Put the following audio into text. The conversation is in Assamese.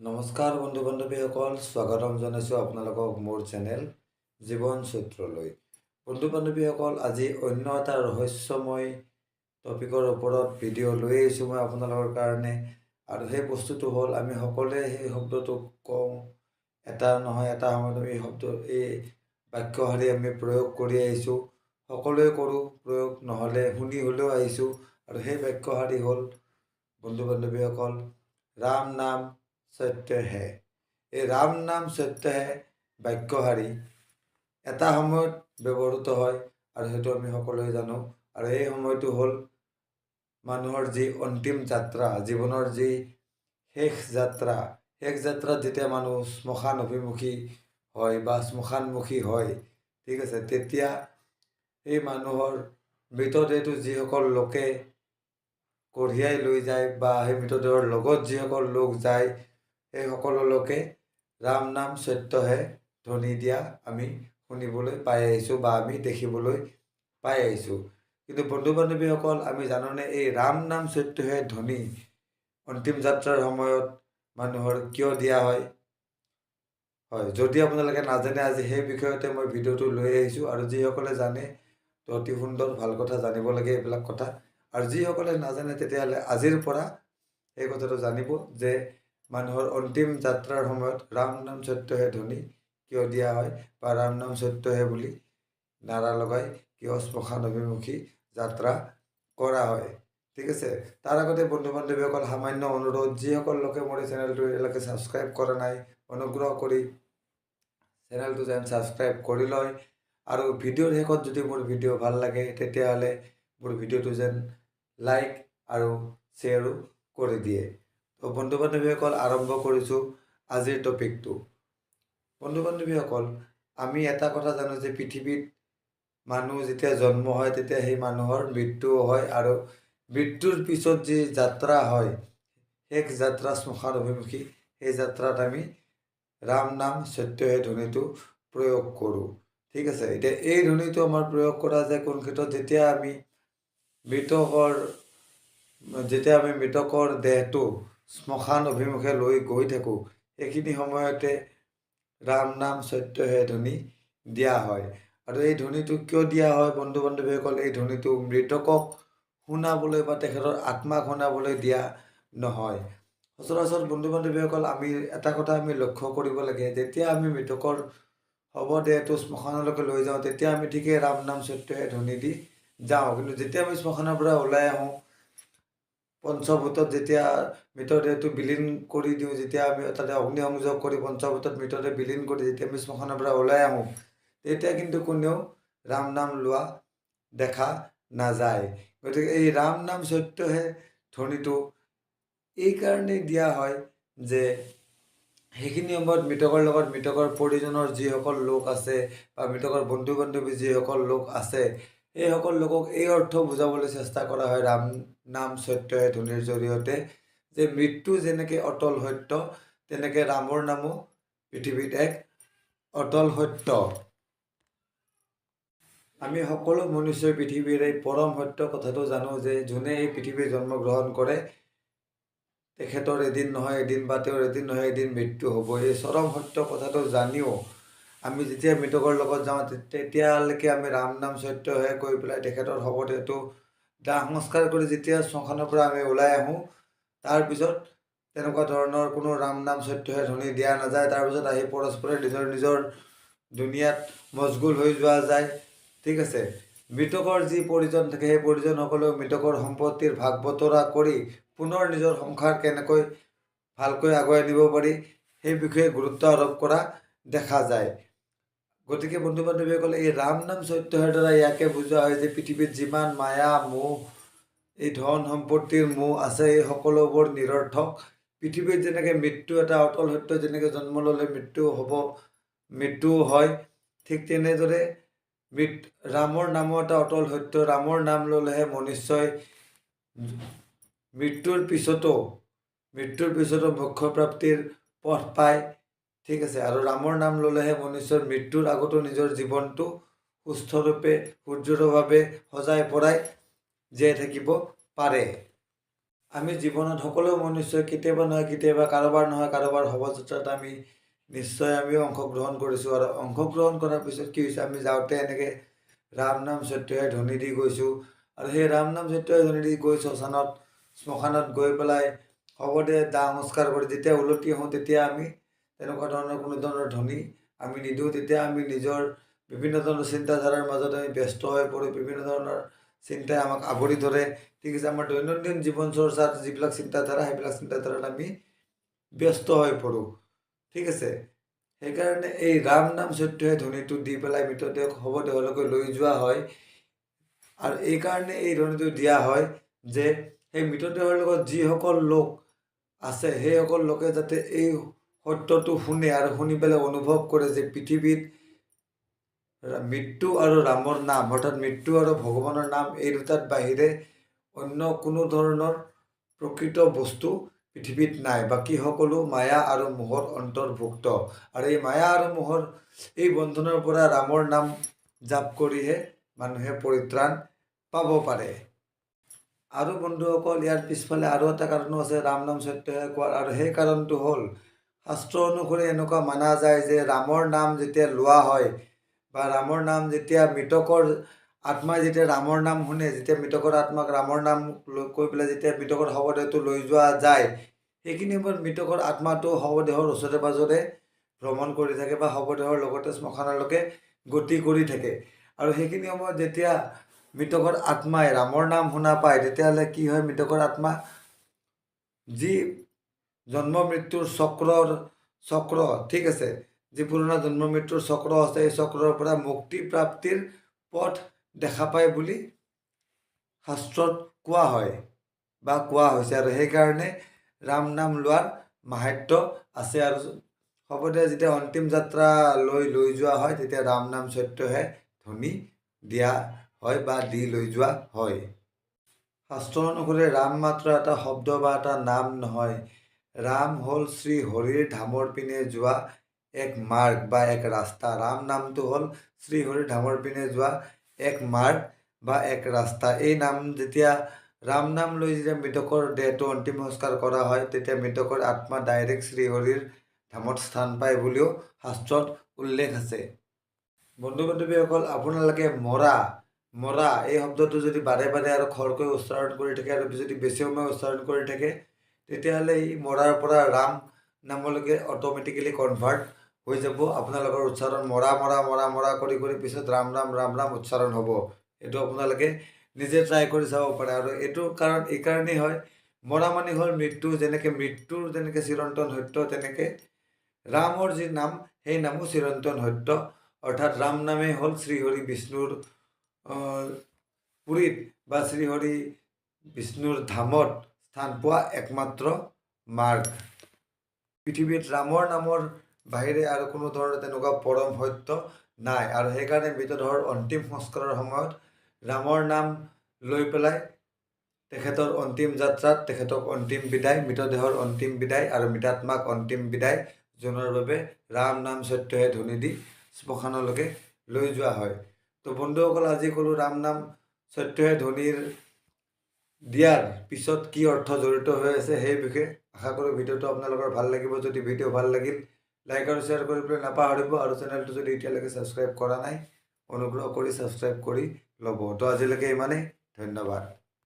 নমস্কাৰ বন্ধু বান্ধৱীসকল, স্বাগতম জনাইছোঁ আপোনালোকক মোৰ চেনেল জীৱন সূত্ৰলৈ। বন্ধু বান্ধৱীসকল, আজি অন্য এটা ৰহস্যময় টপিকৰ ওপৰত ভিডিঅ' লৈ আহিছোঁ মই আপোনালোকৰ কাৰণে। আৰু সেই বস্তুটো হ'ল, আমি সকলোৱে সেই শব্দটোক কওঁ, এটা নহয় এটা সময়ত এই এই বাক্যশাৰী আমি প্ৰয়োগ কৰি আহিছোঁ, সকলোৱে কৰোঁ প্ৰয়োগ, নহ'লে শুনি হ'লেও আহিছোঁ। আৰু সেই বাক্যশাৰী হ'ল বন্ধু বান্ধৱীসকল, ৰাম নাম সত্য হে। এই ৰাম নাম সত্য হে বাক্যশাৰী এটা সময়ত ব্যৱহৃত হয়, আৰু সেইটো আমি সকলোৱে জানো। আৰু এই সময়টো হ'ল মানুহৰ যি অন্তিম যাত্ৰা, জীৱনৰ যি শেষ যাত্ৰাত যেতিয়া মানুহ শ্মশান অভিমুখী হয় বা শ্মশানমুখী হয়, ঠিক আছে, তেতিয়া সেই মানুহৰ মৃতদেহটো যিসকল লোকে কঢ়িয়াই লৈ যায় বা সেই মৃতদেহৰ লগত যিসকল লোক যায়, সেই সকলো লোকে ৰাম নাম সত্য হে ধ্বনি দিয়া আমি শুনিবলৈ পাই আহিছোঁ বা আমি দেখিবলৈ পাই আহিছোঁ। কিন্তু বন্ধু বান্ধৱীসকল, আমি জানোনে এই ৰাম নাম সত্য হে ধ্বনি অন্তিম যাত্ৰাৰ সময়ত মানুহৰ কিয় দিয়া হয়? যদি আপোনালোকে নাজানে, আজি সেই বিষয়তে মই ভিডিঅ'টো লৈ আহিছোঁ। আৰু যিসকলে জানে তো অতি সুন্দৰ, ভাল কথা, জানিব লাগে এইবিলাক কথা। আৰু যিসকলে নাজানে, তেতিয়াহ'লে আজিৰ পৰা এই কথাটো জানিব যে মানুহৰ অন্তিম যাত্ৰাৰ সময়ত ৰাম নাম সত্য হে ধ্বনি কিয় দিয়া হয়, বা ৰাম নাম সত্য হে বুলি নাৰা লগাই কিয় শ্মশান অভিমুখী যাত্ৰা কৰা হয়। ঠিক আছে, তাৰ আগতে বন্ধু বান্ধৱীসকল, সামান্য অনুৰোধ, যিসকল লোকে মোৰ এই চেনেলটো এতিয়ালৈকে ছাবস্ক্ৰাইব কৰা নাই, অনুগ্ৰহ কৰি চেনেলটো যেন ছাবস্ক্ৰাইব কৰি লয়। আৰু ভিডিঅ'ৰ শেষত যদি মোৰ ভিডিঅ' ভাল লাগে, তেতিয়াহ'লে মোৰ ভিডিঅ'টো যেন লাইক আৰু শ্বেয়াৰো কৰি দিয়ে। তো বন্ধু বান্ধৱীসকল, আৰম্ভ কৰিছোঁ আজিৰ টপিকটো। বন্ধু বান্ধৱীসকল, আমি এটা কথা জানো যে পৃথিৱীত মানুহ যেতিয়া জন্ম হয়, তেতিয়া সেই মানুহৰ মৃত্যুও হয়। আৰু মৃত্যুৰ পিছত যি যাত্ৰা হয়, শেষ যাত্ৰা শ্মশান অভিমুখী, সেই যাত্ৰাত আমি ৰাম নাম সত্য হে ধ্বনিটো প্ৰয়োগ কৰোঁ। ঠিক আছে, এতিয়া এই ধ্বনিটো আমাৰ প্ৰয়োগ কৰা যায় কোন ক্ষেত্ৰত? যেতিয়া আমি মৃতকৰ দেহটো শ্মশান অভিমুখে লৈ গৈ থাকোঁ, সেইখিনি সময়তে ৰাম নাম সত্য হে ধ্বনি দিয়া হয়। আৰু এই ধ্বনিটো কিয় দিয়া হয় বন্ধু বান্ধৱীসকল? এই ধ্বনিটো মৃতকক শুনাবলৈ বা তেখেতৰ আত্মাক শুনাবলৈ দিয়া নহয়। সচৰাচৰ বন্ধু বান্ধৱীসকল, আমি এটা কথা আমি লক্ষ্য কৰিব লাগে, যেতিয়া আমি মৃতকৰ শৱদেহটো শ্মশানলৈকে লৈ যাওঁ, তেতিয়া আমি ঠিকেই ৰাম নাম সত্য হে ধ্বনি দি যাওঁ। কিন্তু যেতিয়া আমি শ্মশানৰ পৰা ওলাই আহোঁ, পঞ্চভূতত যেতিয়া মৃতদেহটো বিলীন কৰি দিওঁ, যেতিয়া আমি তাতে অগ্নিসংযোগ কৰি পঞ্চভূতত মৃতদেহ বিলীন কৰি যেতিয়া আমি শ্মশানৰ পৰা ওলাই আহোঁ, তেতিয়া কিন্তু কোনেও ৰাম নাম লোৱা দেখা নাযায়। গতিকে এই ৰাম নাম সত্য হে ধ্বনিটো এইকাৰণেই দিয়া হয় যে সেইখিনি সময়ত মৃতকৰ লগত মৃতকৰ পৰিজনৰ যিসকল লোক আছে বা মৃতকৰ বন্ধু বান্ধৱী যিসকল লোক আছে, সেইসকল লোকক এই অৰ্থ বুজাবলৈ চেষ্টা কৰা হয় ৰাম নাম সত্য হে ধ্বনিৰ জৰিয়তে, যে মৃত্যু যেনেকৈ অটল সত্য, তেনেকৈ ৰামৰ নামো পৃথিৱীত এক অটল সত্য। আমি সকলো মনুষ্যই পৃথিৱীৰ এই পৰম সত্য কথাটো জানো যে যোনে এই পৃথিৱীৰ জন্মগ্ৰহণ কৰে, তেখেতৰ এদিন নহয় এদিন বা তেওঁৰ এদিন নহয় এদিন মৃত্যু হ'ব। এই চৰম সত্য কথাটো জানিও আমি যেতিয়া মৃতকৰ লগত যাওঁ, তেতিয়ালৈকে আমি ৰাম নাম সত্য হে কৈ পেলাই তেখেতৰ শৱদেহটো দাহ সংস্কাৰ কৰি যেতিয়া শ্মশানৰ পৰা আমি ওলাই আহোঁ, তাৰপিছত তেনেকুৱা ধৰণৰ কোনো ৰাম নাম সত্য হে ধ্বনি দিয়া নাযায়। তাৰপিছত আহি পৰস্পৰে নিজৰ নিজৰ দুনিয়াত মচগুল হৈ যোৱা যায়। ঠিক আছে, মৃতকৰ যি পৰিজন থাকে, সেই পৰিজনসকলেও মৃতকৰ সম্পত্তিৰ ভাগ বতৰা কৰি পুনৰ নিজৰ সংসাৰ কেনেকৈ ভালকৈ আগুৱাই নিব পাৰি, সেই বিষয়ে গুৰুত্ব আৰোপ কৰা দেখা যায়। গতিকে বন্ধু বান্ধৱীসকলে, এই ৰাম নাম সত্য হেৰ দ্বাৰা ইয়াকে বুজোৱা হয় যে পৃথিৱীত যিমান মায়া মোহ, এই ধন সম্পত্তিৰ মোহ আছে, এই সকলোবোৰ নিৰৰ্থক। পৃথিৱীত যেনেকৈ মৃত্যু এটা অটল সত্য, যেনেকৈ জন্ম ল'লে মৃত্যু হ'ব, মৃত্যুও হয়, ঠিক তেনেদৰে ৰামৰ নামো এটা অটল সত্য। ৰামৰ নাম ল'লেহে মনুষ্যই মৃত্যুৰ পিছতো মোক্ষ প্ৰাপ্তিৰ পথ পায়। ঠিক আছে, আৰু ৰামৰ নাম ল'লেহে মনুষ্যৰ মৃত্যুৰ আগতো নিজৰ জীৱনটো সুস্থৰূপে সুদৃঢ়ভাৱে সজাই পৰাই জীয়াই থাকিব পাৰে। আমি জীৱনত সকলো মনুষ্য কেতিয়াবা নহয় কেতিয়াবা কাৰোবাৰ শোভাযাত্ৰাত আমি নিশ্চয় আমিও অংশগ্ৰহণ কৰিছোঁ। আৰু অংশগ্ৰহণ কৰাৰ পিছত কি হৈছে, আমি যাওঁতে এনেকৈ ৰাম নাম সত্যই ধ্বনি দি গৈছোঁ। আৰু সেই ৰাম নাম সত্যই ধ্বনি দি গৈ শ্মশানত গৈ পেলাই শৱদেহ দাহ সংস্কাৰ কৰি যেতিয়া উলটি আহোঁ, তেতিয়া আমি তেনেকুৱা ধৰণৰ কোনো ধৰণৰ ধ্বনি আমি নিদিওঁ। তেতিয়া আমি নিজৰ বিভিন্ন ধৰণৰ চিন্তাধাৰাৰ মাজত আমি ব্যস্ত হৈ পৰোঁ। বিভিন্ন ধৰণৰ চিন্তাই আমাক আৱৰি ধৰে। ঠিক আছে, আমাৰ দৈনন্দিন জীৱন চৰ্চাত যিবিলাক চিন্তাধাৰা, সেইবিলাক চিন্তাধাৰাত আমি ব্যস্ত হৈ পৰোঁ। ঠিক আছে, সেইকাৰণে এই ৰাম নাম সত্যই ধ্বনিটো দি পেলাই মৃতদেহ শৱদেহলৈকে লৈ যোৱা হয়। আৰু এইকাৰণে এই ধ্বনিটো দিয়া হয় যে সেই মৃতদেহৰ লগত যিসকল লোক আছে, সেইসকল লোকে যাতে এই সত্যটো শুনে আৰু শুনি পেলাই অনুভৱ কৰে যে পৃথিৱীত মৃত্যু আৰু ৰামৰ নাম, অৰ্থাৎ মৃত্যু আৰু ভগৱানৰ নাম, এই দুটাত বাহিৰে অন্য কোনো ধৰণৰ প্ৰকৃত বস্তু পৃথিৱীত নাই। বাকী সকলো মায়া আৰু মোহৰ অন্তৰ্ভুক্ত। আৰু এই মায়া আৰু মোহৰ এই বন্ধনৰ পৰা ৰামৰ নাম জাপ কৰিহে মানুহে পৰিত্ৰাণ পাব পাৰে। আৰু বন্ধুসকল, ইয়াৰ পিছফালে আৰু এটা কাৰণো আছে ৰাম নাম সত্যই কোৱাৰ। আৰু সেই কাৰণটো হ'ল, শাস্ত্ৰ অনুসৰি এনেকুৱা মানা যায় যে ৰামৰ নাম যেতিয়া লোৱা হয়, বা ৰামৰ নাম যেতিয়া মৃতকৰ আত্মাই যেতিয়া ৰামৰ নাম শুনে, যেতিয়া মৃতকৰ আত্মাক ৰামৰ নাম কৈ পেলাই যেতিয়া মৃতকৰ শৱদেহটো লৈ যোৱা যায়, সেইখিনি সময়ত মৃতকৰ আত্মাটো শৱদেহৰ ওচৰে পাঁজৰে ভ্ৰমণ কৰি থাকে বা শৱদেহৰ লগতে শ্মশানলৈকে গতি কৰি থাকে। আৰু সেইখিনি সময়ত যেতিয়া মৃতকৰ আত্মাই ৰামৰ নাম শুনা পায়, তেতিয়াহ'লে কি হয়, মৃতকৰ আত্মা যি জন্ম মৃত্যুৰ চক্ৰ, ঠিক আছে, যি পুৰণা জন্ম মৃত্যুৰ চক্ৰ আছে, এই চক্ৰৰ পৰা মুক্তি প্ৰাপ্তিৰ পথ দেখা পায় বুলি শাস্ত্ৰত কোৱা হয় বা কোৱা হৈছে। আৰু সেইকাৰণে ৰাম নাম লোৱাৰ মাহাত্য আছে। আৰু শৱদেহ যেতিয়া অন্তিম যাত্ৰা লৈ যোৱা হয়, তেতিয়া ৰাম নাম সত্যহে ধ্বনি দিয়া হয় বা দি লৈ যোৱা হয়। শাস্ত্ৰ অনুসৰি ৰাম মাত্ৰ এটা শব্দ বা এটা নাম নহয়। ৰাম হ'ল শ্ৰী হৰিৰ ধামৰ পিনে যোৱা এক মাৰ্গ বা এক ৰাস্তা। ৰাম নামটো হ'ল শ্ৰী হৰিৰ ধামৰ পিনে যোৱা এক মাৰ্গ বা এক ৰাস্তা। এই নাম যেতিয়া ৰাম নাম লৈ যেতিয়া মৃতকৰ দেহটো অন্তিম সংস্কাৰ কৰা হয়, তেতিয়া মৃতকৰ আত্মা ডাইৰেক্ট শ্ৰীহৰিৰ ধামত স্থান পায় বুলিও শাস্ত্ৰত উল্লেখ আছে। বন্ধু বান্ধৱীসকল, আপোনালোকে মৰা এই শব্দটো যদি বাৰে বাৰে আৰু খৰকৈ উচ্চাৰণ কৰি থাকে, আৰু যদি বেছি সময় উচ্চাৰণ কৰি থাকে, তেতিয়াহ'লে ই মৰাৰ পৰা ৰাম নামলৈকে অট'মেটিকেলি কনভাৰ্ট হৈ যাব। আপোনালোকৰ উচ্চাৰণ মৰা কৰি পিছত ৰাম ৰাম উচ্চাৰণ হ'ব। এইটো আপোনালোকে নিজে ট্ৰাই কৰি চাব পাৰে। আৰু এইটোৰ কাৰণ এইকাৰণেই হয়, মৰা মানে হ'ল মৃত্যু। যেনেকৈ মৃত্যুৰ যেনেকৈ চিৰন্তন সত্য, তেনেকৈ ৰামৰ যি নাম, সেই নামো চিৰন্তন সত্য। অৰ্থাৎ ৰাম নামেই হ'ল শ্ৰীহৰি বিষ্ণুৰ পুৰীত বা শ্ৰীহৰি বিষ্ণুৰ ধামত স্থান পোৱা একমাত্ৰ মাৰ্গ। পৃথিৱীত ৰামৰ নামৰ বাহিৰে আৰু কোনো ধৰণৰ তেনেকুৱা পৰম সত্য নাই। আৰু সেইকাৰণে মৃতদেহৰ অন্তিম সংস্কাৰৰ সময়ত ৰামৰ নাম লৈ পেলাই তেখেতৰ অন্তিম যাত্ৰাত তেখেতক অন্তিম বিদায়, মৃতদেহৰ অন্তিম বিদায় আৰু মৃতাত্মাক অন্তিম বিদায় জনোৱাৰ বাবে ৰাম নাম সত্যহে ধ্বনি দি শ্মশানলৈকে লৈ যোৱা হয়। তো বন্ধুসকল, আজি ক'লোঁ ৰাম নাম সত্যহে ধ্বনিৰ দিয়াৰ পিছত কি অৰ্থ জড়িত হৈ আছে সেই বিষয়ে। আশা কৰোঁ ভিডিঅ'টো আপোনালোকৰ ভাল লাগিব। যদি ভিডিঅ' ভাল লাগিল, লাইক আৰু শ্বেয়াৰ কৰিবলৈ নাপাহৰিব। আৰু চেনেলটো যদি এতিয়ালৈকে ছাবস্ক্ৰাইব কৰা নাই, অনুগ্ৰহ কৰি ছাবস্ক্ৰাইব কৰি ল'ব। তো আজিলৈকে ইমানেই, ধন্যবাদ।